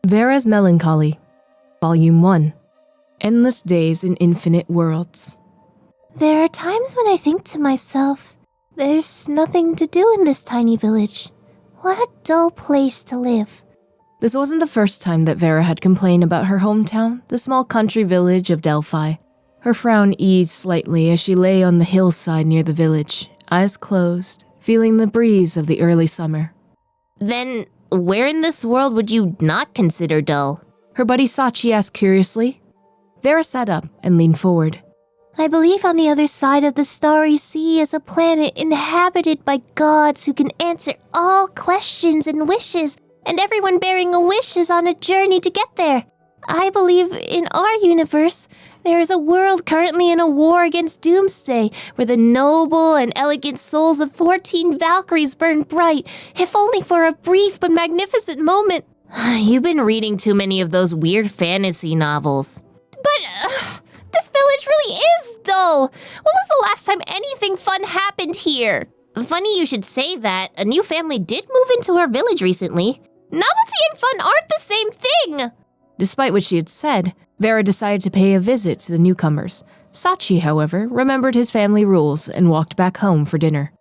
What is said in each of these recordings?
Vera's Melancholy, Volume 1, Endless Days in Infinite Worlds. There are times when I think to myself, there's nothing to do in this tiny village. What a dull place to live. This wasn't the first time that Vera had complained about her hometown, the small country village of Delphi. Her frown eased slightly as she lay on the hillside near the village, eyes closed, feeling the breeze of the early summer. Then, where in this world would you not consider dull? Her buddy Sachi asked curiously. Vera sat up and leaned forward. I believe on the other side of the starry sea is a planet inhabited by gods who can answer all questions and wishes, and everyone bearing a wish is on a journey to get there. I believe in our universe, there is a world currently in a war against Doomsday, where the noble and elegant souls of 14 Valkyries burn bright, if only for a brief but magnificent moment. You've been reading too many of those weird fantasy novels. But, this village really is dull. When was the last time anything fun happened here? Funny you should say that. A new family did move into our village recently. Novelty and fun aren't the same thing! Despite what she had said, Vera decided to pay a visit to the newcomers. Sachi, however, remembered his family rules and walked back home for dinner.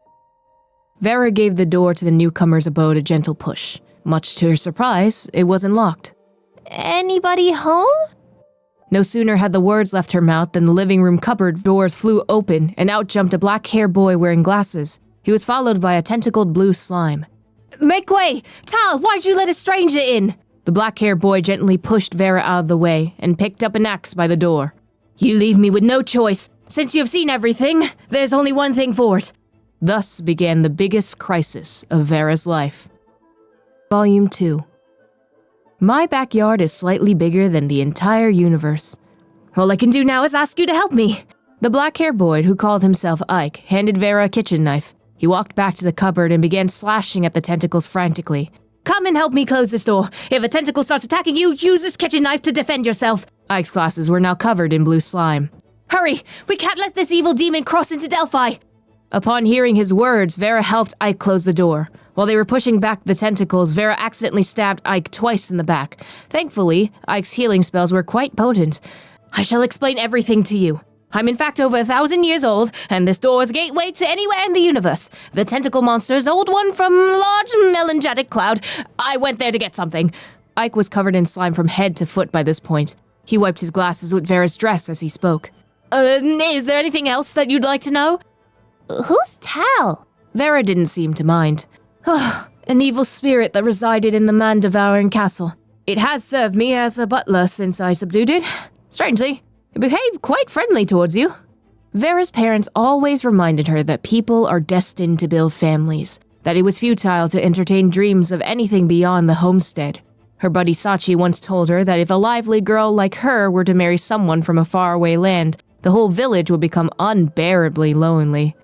Vera gave the door to the newcomers' abode a gentle push. Much to her surprise, it wasn't locked. Anybody home? No sooner had the words left her mouth than the living room cupboard doors flew open and out jumped a black-haired boy wearing glasses. He was followed by a tentacled blue slime. "Make way! Tal, why'd you let a stranger in?" The black-haired boy gently pushed Vera out of the way and picked up an axe by the door. "You leave me with no choice. Since you have seen everything, there's only one thing for it." Thus began the biggest crisis of Vera's life. Volume 2. My backyard is slightly bigger than the entire universe. All I can do now is ask you to help me. The black-haired boy, who called himself Ike, handed Vera a kitchen knife. He walked back to the cupboard and began slashing at the tentacles frantically. "Come and help me close this door. If a tentacle starts attacking you, use this kitchen knife to defend yourself." Ike's glasses were now covered in blue slime. "Hurry! We can't let this evil demon cross into Delphi!" Upon hearing his words, Vera helped Ike close the door. While they were pushing back the tentacles, Vera accidentally stabbed Ike twice in the back. Thankfully, Ike's healing spells were quite potent. "I shall explain everything to you. I'm in fact over 1,000 years old, and this door is a gateway to anywhere in the universe. The tentacle monster is old one from large melancholy cloud. I went there to get something." Ike was covered in slime from head to foot by this point. He wiped his glasses with Vera's dress as he spoke. Is there anything else that you'd like to know?" Who's Tal? Vera didn't seem to mind. An evil spirit that resided in the man-devouring castle. It has served me as a butler since I subdued it. Strangely, it behaved quite friendly towards you. Vera's parents always reminded her that people are destined to build families, that it was futile to entertain dreams of anything beyond the homestead. Her buddy Sachi once told her that if a lively girl like her were to marry someone from a faraway land, the whole village would become unbearably lonely.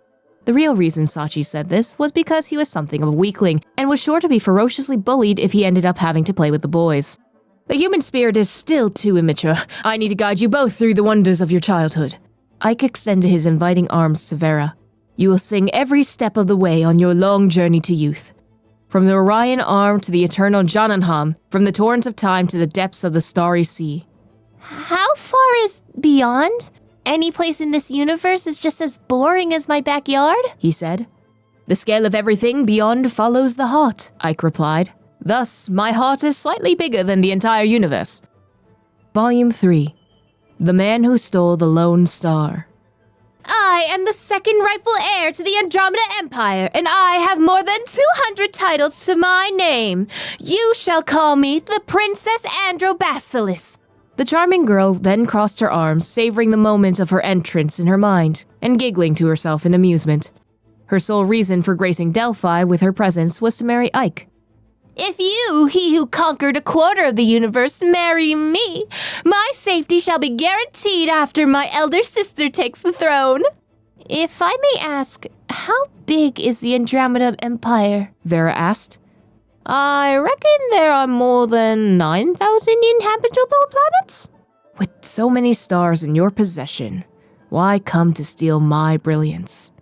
The real reason Sachi said this was because he was something of a weakling and was sure to be ferociously bullied if he ended up having to play with the boys. "The human spirit is still too immature. I need to guide you both through the wonders of your childhood." Ike extended his inviting arms to Vera. "You will sing every step of the way on your long journey to youth. From the Orion Arm to the eternal Jotunheim, from the torrents of time to the depths of the starry sea." How far is beyond? Any place in this universe is just as boring as my backyard? He said. "The scale of everything beyond follows the heart," Ike replied. "Thus, my heart is slightly bigger than the entire universe." Volume 3. The Man Who Stole the Lone Star. I am the second rightful heir to the Andromeda Empire, and I have more than 200 titles to my name. You shall call me the Princess Androbasilis. The charming girl then crossed her arms, savoring the moment of her entrance in her mind, and giggling to herself in amusement. Her sole reason for gracing Delphi with her presence was to marry Ike. If you, he who conquered a quarter of the universe, marry me, my safety shall be guaranteed after my elder sister takes the throne. If I may ask, how big is the Andromeda Empire? Vera asked. I reckon there are more than 9,000 inhabitable planets. With so many stars in your possession, why come to steal my brilliance?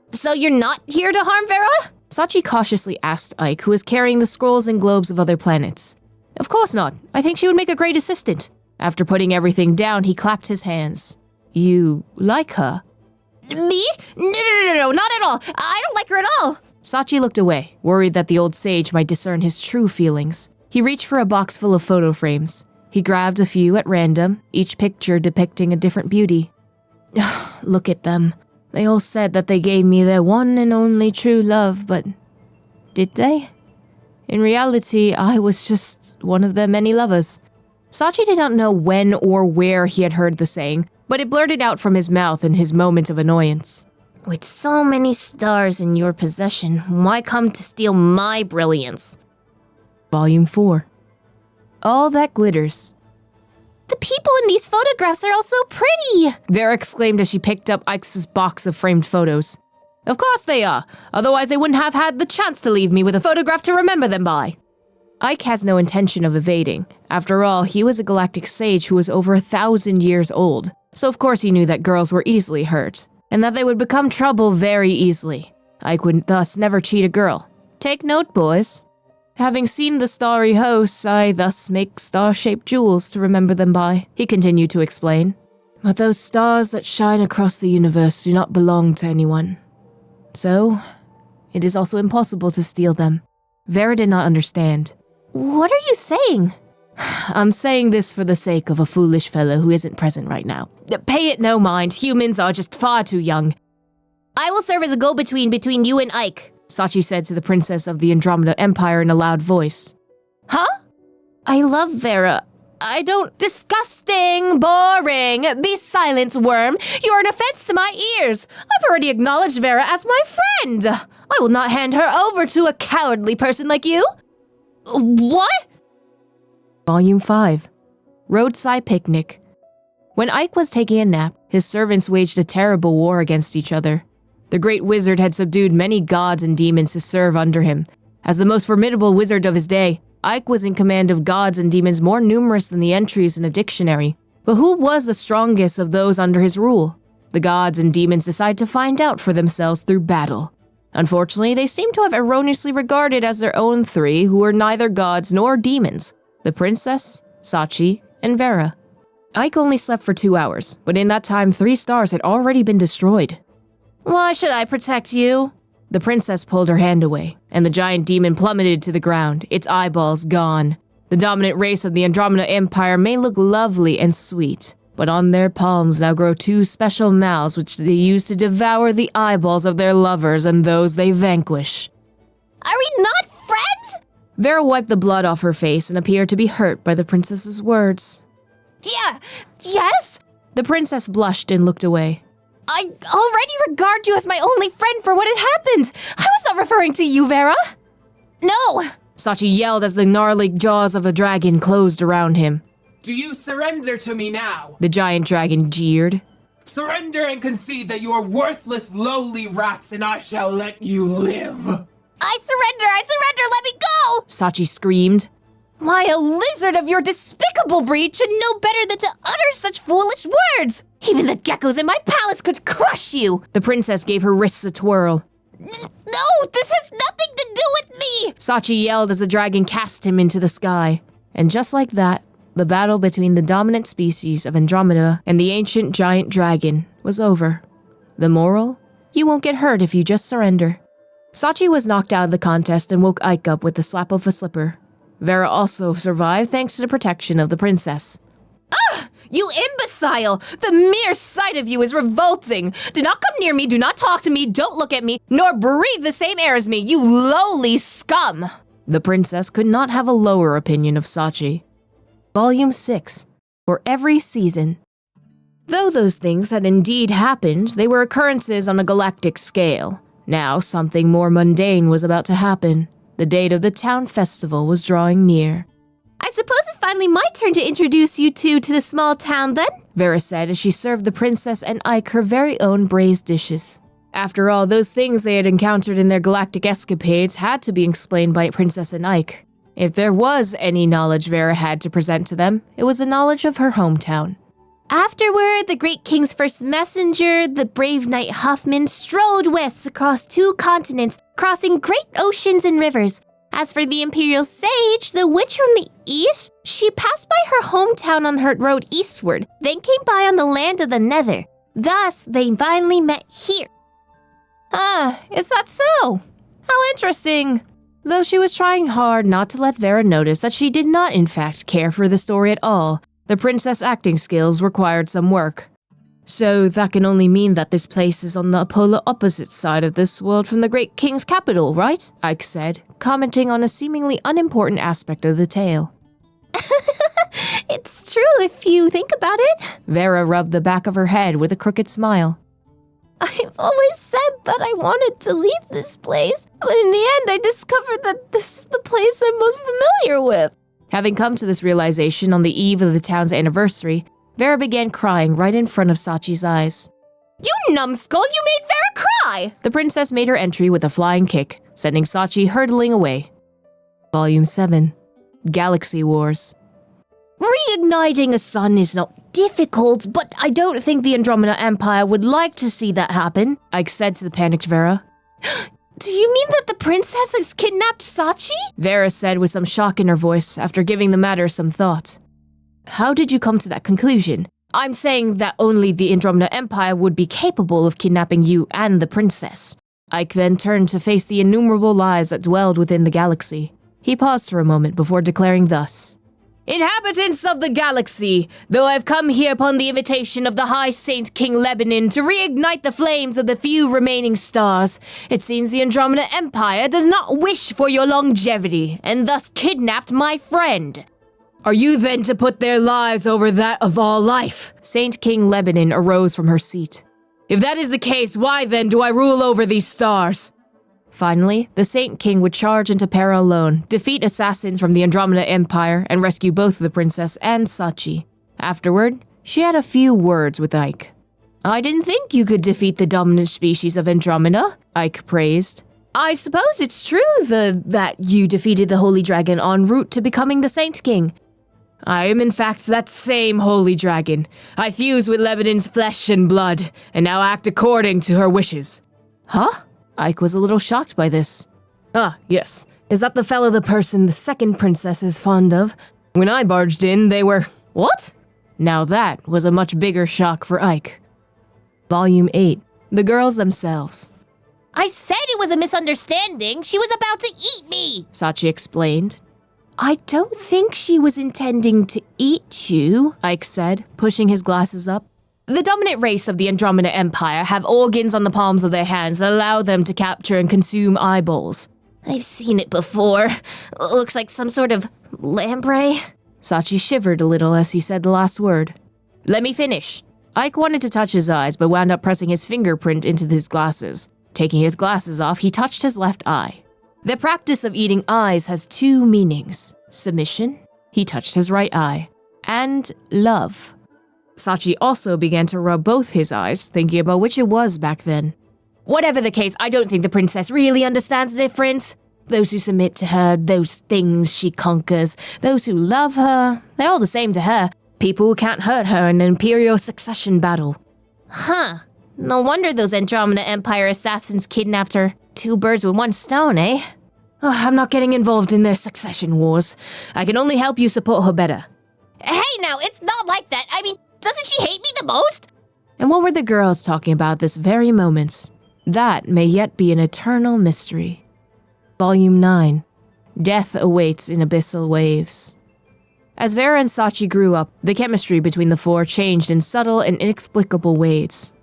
So you're not here to harm Vera? Sachi cautiously asked Ike, who was carrying the scrolls and globes of other planets. Of course not. I think she would make a great assistant. After putting everything down, he clapped his hands. You like her? Me? No, not at all. I don't like her at all. Sachi looked away, worried that the old sage might discern his true feelings. He reached for a box full of photo frames. He grabbed a few at random, each picture depicting a different beauty. Look at them. They all said that they gave me their one and only true love, but did they? In reality, I was just one of their many lovers. Sachi did not know when or where he had heard the saying, but it blurted out from his mouth in his moment of annoyance. With so many stars in your possession, why come to steal my brilliance? Volume 4. All that glitters. The people in these photographs are all so pretty! Vera exclaimed as she picked up Ike's box of framed photos. Of course they are, otherwise they wouldn't have had the chance to leave me with a photograph to remember them by. Ike has no intention of evading. After all, he was a galactic sage who was over 1,000 years old, so of course he knew that girls were easily hurt, and that they would become trouble very easily. Ike would thus never cheat a girl. Take note, boys. Having seen the starry hosts, I thus make star-shaped jewels to remember them by, he continued to explain. But those stars that shine across the universe do not belong to anyone. So, it is also impossible to steal them. Vera did not understand. What are you saying? I'm saying this for the sake of a foolish fellow who isn't present right now. Pay it no mind, humans are just far too young. I will serve as a go-between between you and Ike, Sachi said to the princess of the Andromeda Empire in a loud voice. Huh? I love Vera. I don't— Disgusting! Boring! Be silent, worm! You're an offense to my ears! I've already acknowledged Vera as my friend! I will not hand her over to a cowardly person like you! What? Volume 5. Roadside Picnic. When Ike was taking a nap, his servants waged a terrible war against each other. The great wizard had subdued many gods and demons to serve under him. As the most formidable wizard of his day, Ike was in command of gods and demons more numerous than the entries in a dictionary. But who was the strongest of those under his rule? The gods and demons decided to find out for themselves through battle. Unfortunately, they seem to have erroneously regarded as their own three who were neither gods nor demons: the princess, Sachi, and Vera. Ike only slept for 2 hours, but in that time 3 stars had already been destroyed. Why should I protect you? The princess pulled her hand away, and the giant demon plummeted to the ground, its eyeballs gone. The dominant race of the Andromeda Empire may look lovely and sweet, but on their palms now grow 2 special mouths which they use to devour the eyeballs of their lovers and those they vanquish. Are we not friends? Vera wiped the blood off her face and appeared to be hurt by the princess's words. Yeah, yes? The princess blushed and looked away. I already regard you as my only friend for what had happened. I was not referring to you, Vera. No! Sachi yelled as the gnarly jaws of a dragon closed around him. Do you surrender to me now? The giant dragon jeered. Surrender and concede that you are worthless, lowly rats, and I shall let you live. I surrender, let me go! Sachi screamed. Why, a lizard of your despicable breed should know better than to utter such foolish words! Even the geckos in my palace could crush you! The princess gave her wrists a twirl. No, this has nothing to do with me! Sachi yelled as the dragon cast him into the sky. And just like that, the battle between the dominant species of Andromeda and the ancient giant dragon was over. The moral? You won't get hurt if you just surrender. Sachi was knocked out of the contest and woke Ike up with the slap of a slipper. Vera also survived thanks to the protection of the princess. Ugh! You imbecile! The mere sight of you is revolting! Do not come near me, do not talk to me, don't look at me, nor breathe the same air as me, you lowly scum! The princess could not have a lower opinion of Sachi. Volume 6. For every season. Though those things had indeed happened, they were occurrences on a galactic scale. Now something more mundane was about to happen. The date of the town festival was drawing near. I suppose it's finally my turn to introduce you two to the small town then, Vera said as she served the princess and Ike her very own braised dishes. After all, those things they had encountered in their galactic escapades had to be explained by Princess and Ike. If there was any knowledge Vera had to present to them, it was the knowledge of her hometown. Afterward, the great king's first messenger, the brave knight Huffman, strode west across 2 continents, crossing great oceans and rivers. As for the Imperial Sage, the witch from the east, she passed by her hometown on her road eastward, then came by on the land of the Nether. Thus, they finally met here. Ah, is that so? How interesting. Though she was trying hard not to let Vera notice that she did not in fact care for the story at all, the princess acting skills required some work. So that can only mean that this place is on the polar opposite side of this world from the great king's capital, right? Ike said, commenting on a seemingly unimportant aspect of the tale. It's true if you think about it. Vera rubbed the back of her head with a crooked smile. I've always said that I wanted to leave this place, but in the end I discovered that this is the place I'm most familiar with. Having come to this realization on the eve of the town's anniversary, Vera began crying right in front of Sachi's eyes. You numbskull, you made Vera cry! The princess made her entry with a flying kick, sending Sachi hurtling away. Volume 7. Galaxy Wars. Reigniting a sun is not difficult, but I don't think the Andromeda Empire would like to see that happen, Ike said to the panicked Vera. Do you mean that the princess has kidnapped Sachi? Vera said with some shock in her voice after giving the matter some thought. How did you come to that conclusion? I'm saying that only the Andromeda Empire would be capable of kidnapping you and the princess. Ike then turned to face the innumerable lies that dwelled within the galaxy. He paused for a moment before declaring thus. Inhabitants of the galaxy, though I've come here upon the invitation of the High Saint King Lebanon to reignite the flames of the few remaining stars, it seems the Andromeda Empire does not wish for your longevity, and thus kidnapped my friend. Are you then to put their lives over that of all life? Saint King Lebanon arose from her seat. If that is the case, why then do I rule over these stars? Finally, the Saint King would charge into Para alone, defeat assassins from the Andromeda Empire, and rescue both the princess and Sachi. Afterward, she had a few words with Ike. I didn't think you could defeat the dominant species of Andromeda, Ike praised. I suppose it's true that you defeated the Holy Dragon en route to becoming the Saint King. I am in fact that same Holy Dragon. I fuse with Lebanon's flesh and blood, and now act according to her wishes. Huh? Ike was a little shocked by this. Ah, yes. Is that the fellow the person the second princess is fond of? When I barged in, they were... What? Now that was a much bigger shock for Ike. Volume 8. The Girls Themselves. I said it was a misunderstanding. She was about to eat me, Sachi explained. I don't think she was intending to eat you, Ike said, pushing his glasses up. The dominant race of the Andromeda Empire have organs on the palms of their hands that allow them to capture and consume eyeballs. I've seen it before. Looks like some sort of lamprey. Sachi shivered a little as he said the last word. Let me finish. Ike wanted to touch his eyes, but wound up pressing his fingerprint into his glasses. Taking his glasses off, he touched his left eye. The practice of eating eyes has two meanings. Submission, he touched his right eye, and love. Sachi also began to rub both his eyes, thinking about which it was back then. Whatever the case, I don't think the princess really understands the difference. Those who submit to her, those things she conquers, those who love her, they're all the same to her. People who can't hurt her in an imperial succession battle. Huh. No wonder those Andromeda Empire assassins kidnapped her. 2 birds with 1 stone, eh? Oh, I'm not getting involved in their succession wars. I can only help you support her better. Hey now, it's not like that. I mean, doesn't she hate me the most? And what were the girls talking about this very moment? That may yet be an eternal mystery. Volume 9. Death awaits in abyssal waves. As Vera and Sachi grew up, the chemistry between the four changed in subtle and inexplicable ways.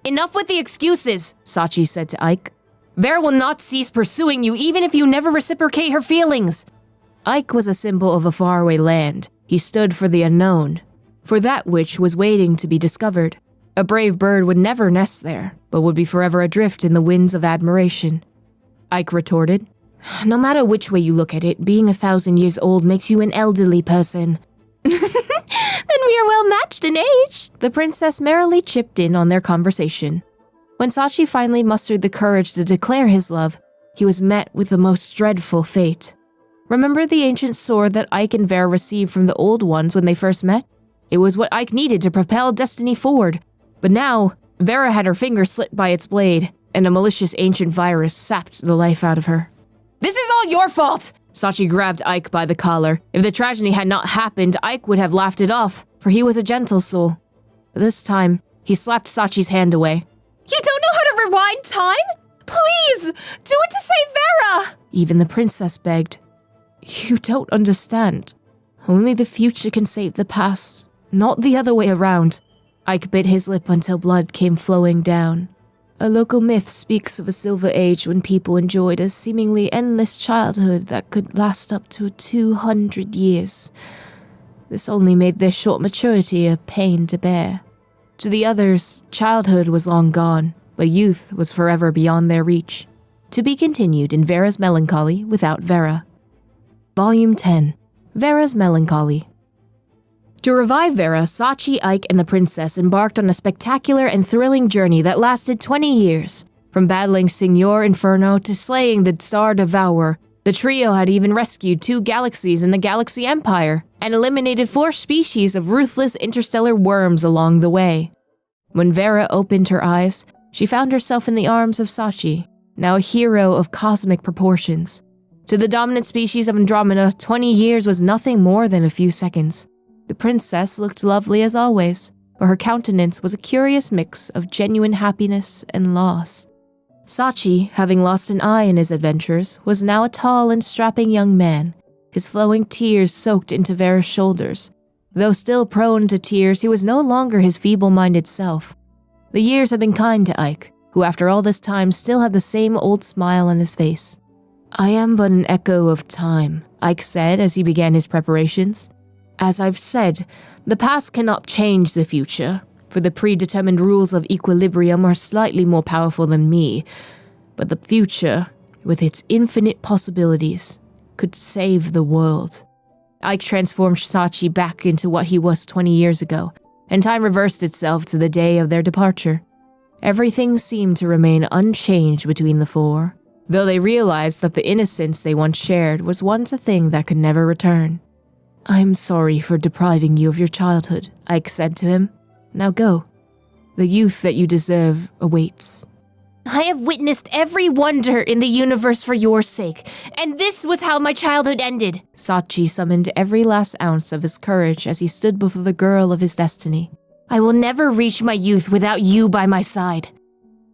Enough with the excuses, Sachi said to Ike. Vera will not cease pursuing you even if you never reciprocate her feelings. Ike was a symbol of a faraway land. He stood for the unknown, for that which was waiting to be discovered. A brave bird would never nest there, but would be forever adrift in the winds of admiration. Ike retorted, No matter which way you look at it, being 1,000 years old makes you an elderly person. Then we are well matched in age. The princess merrily chipped in on their conversation. When Sachi finally mustered the courage to declare his love, he was met with the most dreadful fate. Remember the ancient sword that Ike and Vera received from the old ones when they first met? It was what Ike needed to propel destiny forward. But now, Vera had her finger slit by its blade, and a malicious ancient virus sapped the life out of her. This is all your fault! Sachi grabbed Ike by the collar. If the tragedy had not happened, Ike would have laughed it off, for he was a gentle soul. But this time, he slapped Sachi's hand away. You don't know how to rewind time? Please, do it to save Vera! Even the princess begged. You don't understand. Only the future can save the past, not the other way around. Ike bit his lip until blood came flowing down. A local myth speaks of a silver age when people enjoyed a seemingly endless childhood that could last up to 200 years. This only made their short maturity a pain to bear. To the others, childhood was long gone, but youth was forever beyond their reach. To be continued in Vera's Melancholy without Vera. Volume 10, Vera's Melancholy. To revive Vera, Sachi, Ike, and the princess embarked on a spectacular and thrilling journey that lasted 20 years. From battling Signor Inferno to slaying the Star Devourer, the trio had even rescued 2 galaxies in the Galaxy Empire and eliminated 4 species of ruthless interstellar worms along the way. When Vera opened her eyes, she found herself in the arms of Sachi, now a hero of cosmic proportions. To the dominant species of Andromeda, 20 years was nothing more than a few seconds. The princess looked lovely as always, but her countenance was a curious mix of genuine happiness and loss. Sachi, having lost an eye in his adventures, was now a tall and strapping young man. His flowing tears soaked into Vera's shoulders. Though still prone to tears, he was no longer his feeble-minded self. The years had been kind to Ike, who after all this time still had the same old smile on his face. I am but an echo of time, Ike said as he began his preparations. As I've said, the past cannot change the future, for the predetermined rules of equilibrium are slightly more powerful than me. But the future, with its infinite possibilities, could save the world. Ike transformed Sachi back into what he was 20 years ago, and time reversed itself to the day of their departure. Everything seemed to remain unchanged between the four, though they realized that the innocence they once shared was once a thing that could never return. I'm sorry for depriving you of your childhood, Ike said to him. Now go. The youth that you deserve awaits. I have witnessed every wonder in the universe for your sake, and this was how my childhood ended. Sachi summoned every last ounce of his courage as he stood before the girl of his destiny. I will never reach my youth without you by my side.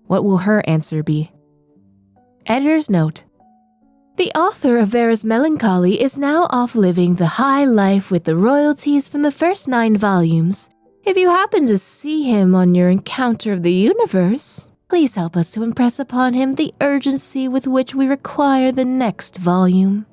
What will her answer be? Editor's note. The author of Vera's Melancholy is now off living the high life with the royalties from the first 9 volumes. If you happen to see him on your encounter of the universe, please help us to impress upon him the urgency with which we require the next volume.